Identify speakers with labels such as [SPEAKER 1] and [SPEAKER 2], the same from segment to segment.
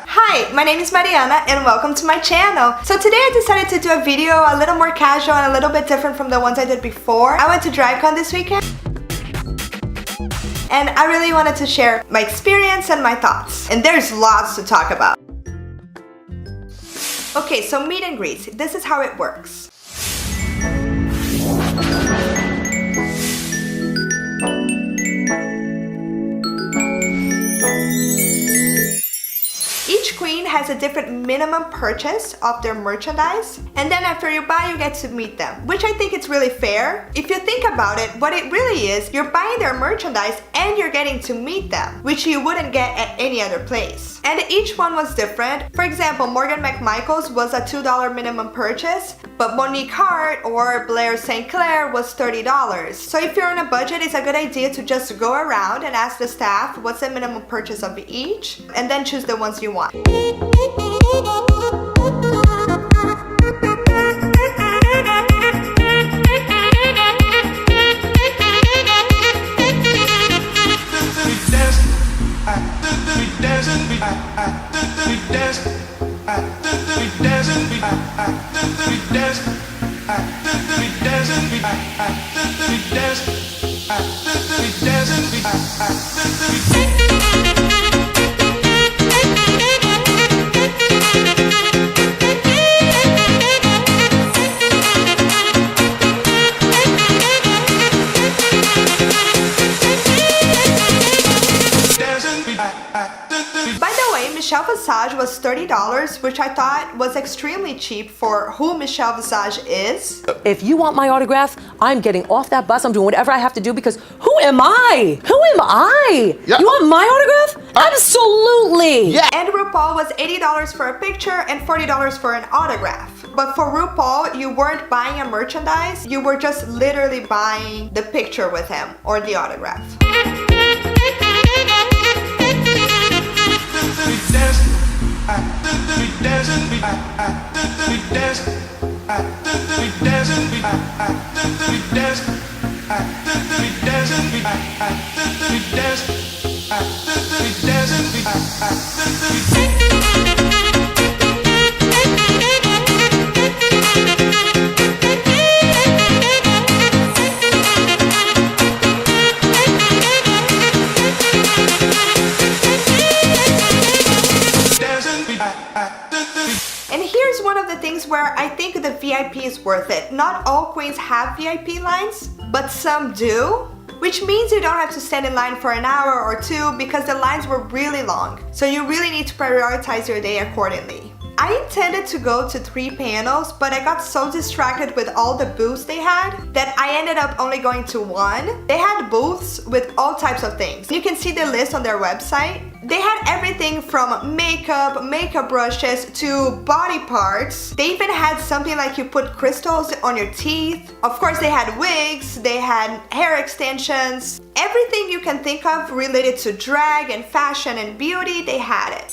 [SPEAKER 1] Hi, my name is Mariana and welcome to my channel. So today I decided to do a video a little more casual and a little bit different from the ones I did before. I went to DragCon this weekend and I really wanted to share my experience and my thoughts. And there's lots to talk about. Okay, so meet and greets. This is how it works. Each queen has a different minimum purchase of their merchandise, and then after you buy, you get to meet them, which I think it's really fair. If you think about it, what it really is, you're buying their merchandise and you're getting to meet them, which you wouldn't get at any other place. And each one was different. For example, Morgan McMichael's was a $2 minimum purchase, but Monique Hart or Blair St. Clair was $30. So if you're on a budget, it's a good idea to just go around and ask the staff what's the minimum purchase of each, and then choose the ones you want. Visage was $30, which I thought was extremely cheap for who Michelle Visage is.
[SPEAKER 2] If you want my autograph, I'm getting off that bus. I'm doing whatever I have to do because who am I? Who am I? Yeah. You want my autograph? Absolutely.
[SPEAKER 1] Yeah. And RuPaul was $80 for a picture and $40 for an autograph. But for RuPaul, you weren't buying a merchandise, you were just literally buying the picture with him or the autograph. And here's one of the things where I think the VIP is worth it. Not all queens have VIP lines, but some do, which means you don't have to stand in line for an hour or two because the lines were really long. So you really need to prioritize your day accordingly. I intended to go to 3 panels, but I got so distracted with all the booths they had that I ended up only going to 1. They had booths with all types of things. You can see the list on their website. They had everything from makeup brushes to body parts. They even had something like you put crystals on your teeth. Of course, they had wigs, they had hair extensions. Everything you can think of related to drag and fashion and beauty, they had it.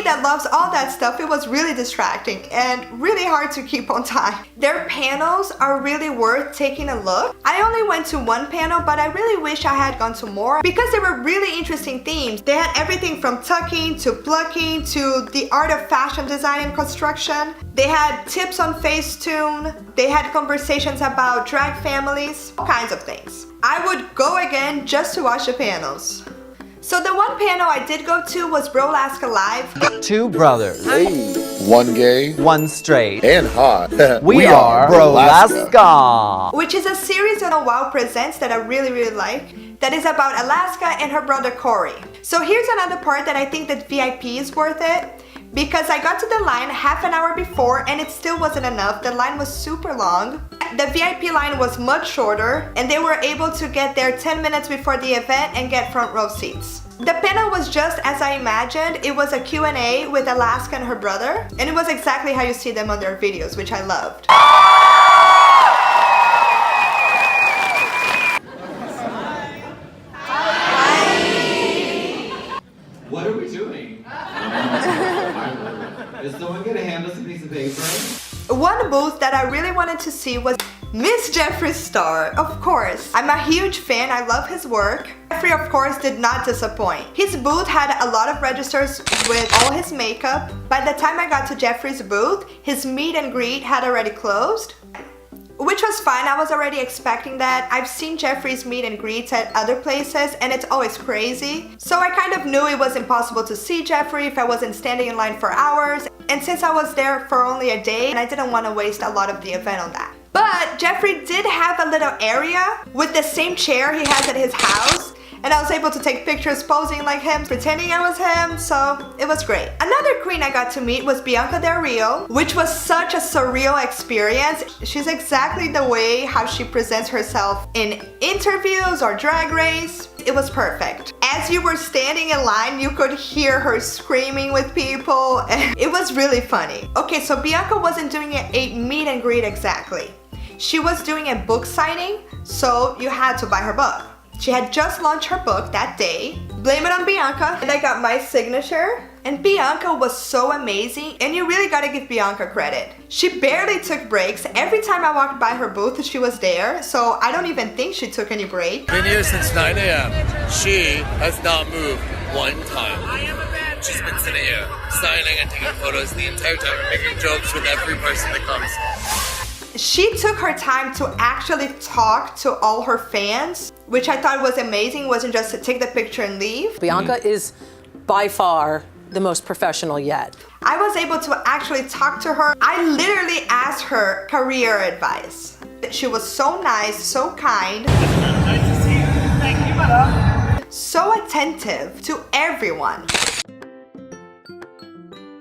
[SPEAKER 1] That loves all that stuff, it was really distracting and really hard to keep on time. Their panels are really worth taking a look. I only went to 1 panel, but I really wish I had gone to more because they were really interesting themes. They had everything from tucking to plucking to the art of fashion design and construction. They had tips on Facetune. They had conversations about drag families, all kinds of things. I would go again just to watch the panels. So the one panel I did go to was Brolaska Live.
[SPEAKER 3] Two brothers.
[SPEAKER 4] Hey. One gay.
[SPEAKER 3] One straight.
[SPEAKER 4] And hot.
[SPEAKER 3] We are Brolaska.
[SPEAKER 1] Which is a series on WoW Presents that I really like. That is about Alaska and her brother CORY. So here's another part that I think that VIP is worth it. Because I got to the line half an hour before and it still wasn't enough. The line was super long. The VIP line was much shorter and they were able to get there 10 minutes before the event and get front row seats. The panel was just as I imagined. It was a Q&A with Alaska and her brother. And it was exactly how you see them on their videos, which I loved.
[SPEAKER 5] What are we doing? Is someone gonna hand us a piece of paper?
[SPEAKER 1] One booth that I really wanted to see was Miss Jeffree Star, of course. I'm a huge fan, I love his work. Jeffree, of course, did not disappoint. His booth had a lot of registers with all his makeup. By the time I got to Jeffree's booth, his meet and greet had already closed. Which was fine, I was already expecting that. I've seen Jeffree's meet and greets at other places and it's always crazy. So I kind of knew it was impossible to see Jeffree if I wasn't standing in line for hours. And since I was there for only a day, and I didn't want to waste a lot of the event on that. But Jeffree did have a little area with the same chair he has at his house. And I was able to take pictures posing like him, pretending I was him, so it was great. Another queen I got to meet was Bianca Del Rio, which was such a surreal experience. She's exactly the way how she presents herself in interviews or Drag Race. It was perfect. As you were standing in line, you could hear her screaming with people, and it was really funny. Okay, so Bianca wasn't doing a meet and greet exactly. She was doing a book signing, so you had to buy her book. She had just launched her book that day. Blame it on Bianca. And I got my signature. And Bianca was so amazing. And you really gotta give Bianca credit. She barely took breaks. Every time I walked by her booth, she was there. So I don't even think she took any break.
[SPEAKER 6] Been here since 9 a.m. She has not moved one time. She's been sitting here, signing and taking photos the entire time and making jokes with every person that comes.
[SPEAKER 1] She took her time to actually talk to all her fans, which I thought was amazing. It wasn't just to take the picture and leave.
[SPEAKER 2] Bianca is by far the most professional yet.
[SPEAKER 1] I was able to actually talk to her. I literally asked her career advice. She was so nice, so kind.
[SPEAKER 6] Nice to see you. Thank you, madam.
[SPEAKER 1] So attentive to everyone.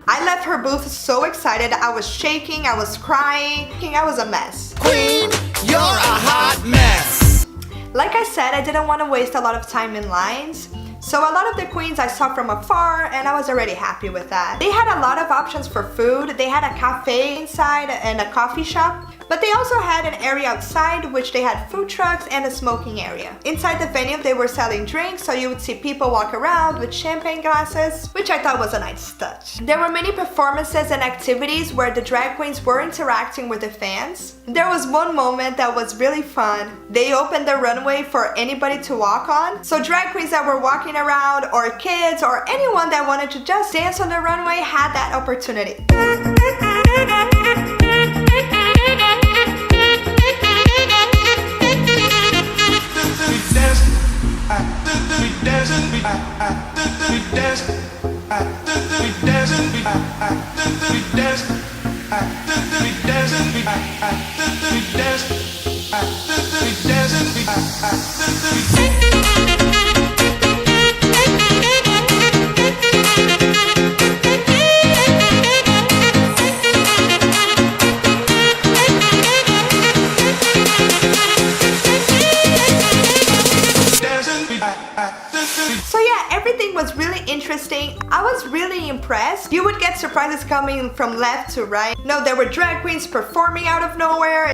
[SPEAKER 1] I left her booth so excited. I was shaking, I was crying, I was a mess.
[SPEAKER 6] Queen, you're a hot mess.
[SPEAKER 1] Like I said, I didn't want to waste a lot of time in lines. So a lot of the queens I saw from afar and I was already happy with that. They had a lot of options for food. They had a cafe inside and a coffee shop. But they also had an area outside which they had food trucks and a smoking area. Inside the venue they were selling drinks, so you would see people walk around with champagne glasses, which I thought was a nice touch. There were many performances and activities where the drag queens were interacting with the fans. There was one moment that was really fun. They opened the runway for anybody to walk on. So drag queens that were walking around or kids or anyone that wanted to just dance on the runway had that opportunity. So yeah, everything was really interesting. I was really impressed. You would get surprises coming from left to right. No, there were drag queens performing out of nowhere.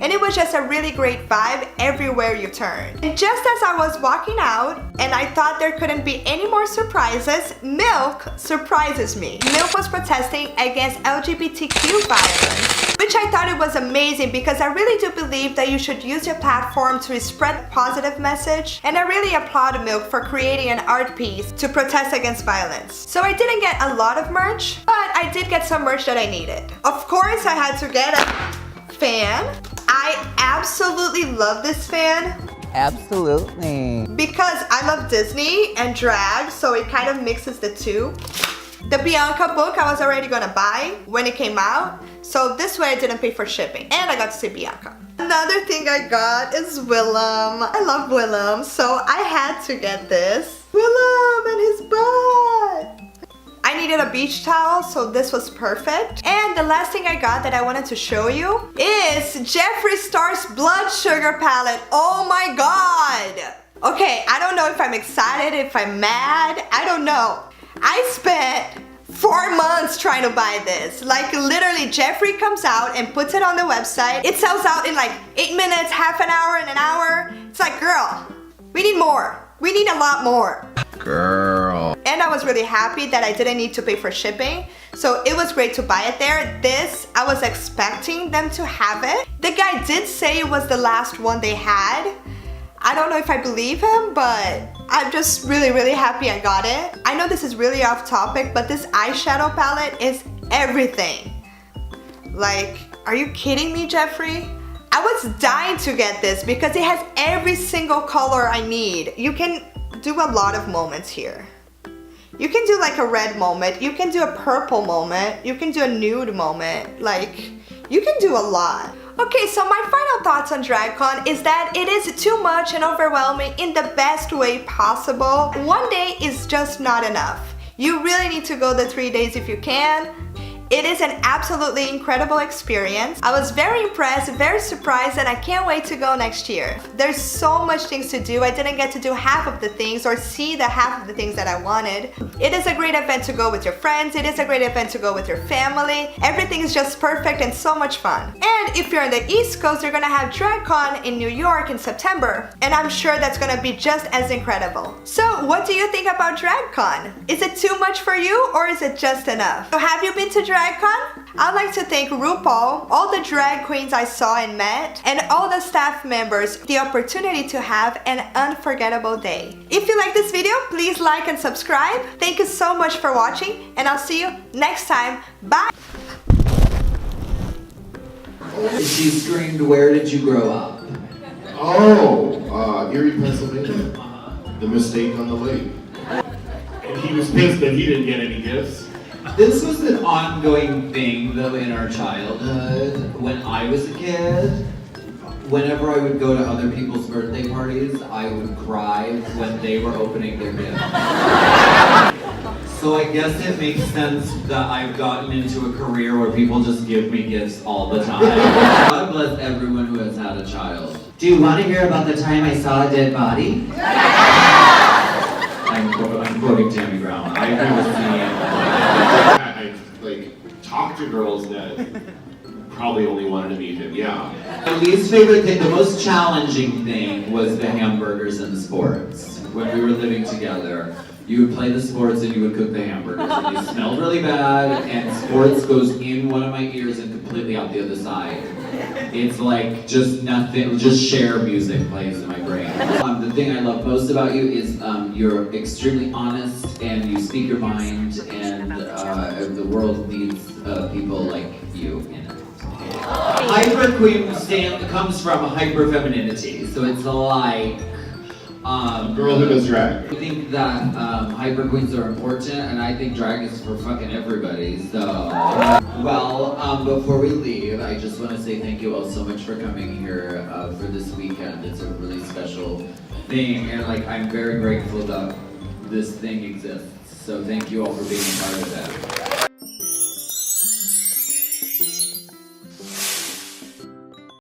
[SPEAKER 1] And it was just a really great vibe everywhere you turned. And just as I was walking out, and I thought there couldn't be any more surprises, Milk surprises me. Milk was protesting against LGBTQ violence, which I thought it was amazing because I really do believe that you should use your platform to spread a positive message. And I really applaud Milk for creating an art piece to protest against violence. So I didn't get a lot of merch, but I did get some merch that I needed. Of course, I had to get a fan. I absolutely love this fan.
[SPEAKER 3] Absolutely.
[SPEAKER 1] Because I love Disney and drag, so it kind of mixes the two. The Bianca book I was already gonna buy when it came out, so this way I didn't pay for shipping, and I got to see Bianca. Another thing I got is Willem. I love Willem, so I had to get this. Willem and his butt! I needed a beach towel, so this was perfect. And the last thing I got that I wanted to show you is Jeffree Star's Blood Sugar palette. Oh my god! Okay, I don't know if I'm excited, if I'm mad, I don't know. I spent 4 months trying to buy this. Like literally, Jeffree comes out and puts it on the website. It sells out in like 8 minutes, half an hour, and an hour. It's like, girl, we need more. We need a lot more.
[SPEAKER 4] Girl.
[SPEAKER 1] And I was really happy that I didn't need to pay for shipping. So it was great to buy it there. This, I was expecting them to have it. The guy did say it was the last one they had. I don't know if I believe him, but I'm just really happy I got it. I know this is really off topic, but this eyeshadow palette is everything. Like, are you kidding me, Jeffree? I was dying to get this because it has every single color I need. You can do a lot of moments here. You can do like a red moment, you can do a purple moment, you can do a nude moment, like, you can do a lot. Okay, so my final thoughts on DragCon is that it is too much and overwhelming in the best way possible. One day is just not enough. You really need to go the 3 days if you can. It is an absolutely incredible experience. I was very impressed, very surprised, and I can't wait to go next year. There's so much things to do. I didn't get to do half of the things or see the half of the things that I wanted. It is a great event to go with your friends. It is a great event to go with your family. Everything is just perfect and so much fun. And if you're on the East Coast, you're gonna have DragCon in New York in September. And I'm sure that's gonna be just as incredible. So what do you think about DragCon? Is it too much for you or is it just enough? So have you been to DragCon? I'd like to thank RuPaul, all the drag queens I saw and met, and all the staff members for the opportunity to have an unforgettable day. If you like this video, please like and subscribe. Thank you so much for watching, and I'll see you next time. Bye!
[SPEAKER 5] She screamed, "Where did you grow up?"
[SPEAKER 4] Oh, Erie, Pennsylvania. The mistake on the lake.
[SPEAKER 7] And he was pissed that he didn't get any gifts.
[SPEAKER 5] This was an ongoing thing, though, in our childhood. When I was a kid, whenever I would go to other people's birthday parties, I would cry when they were opening their gifts. So I guess it makes sense that I've gotten into a career where people just give me gifts all the time. God bless everyone who has had a child. Do you want to hear about the time I saw a dead body? I'm quoting Tammy Brown. I've never seen
[SPEAKER 7] I like talked to girls that probably only wanted to meet him. Yeah.
[SPEAKER 5] My least favorite thing, the most challenging thing, was the hamburgers and the sports. When we were living together, you would play the sports and you would cook the hamburgers, and they smelled really bad, and sports goes in one of my ears and completely out the other side. It's like just nothing, just share music plays in my brain. The thing I love most about you is you're extremely honest and you speak your mind, and the world needs people like you in it. Hyper Queen comes from hyper femininity, so it's like
[SPEAKER 7] Girl who does drag.
[SPEAKER 5] I think that hyper queens are important, and I think drag is for fucking everybody, so. Well, before we leave, I just want to say thank you all so much for coming here for this weekend. It's a really special thing, and like I'm very grateful that this thing exists. So thank you all for being a part of it.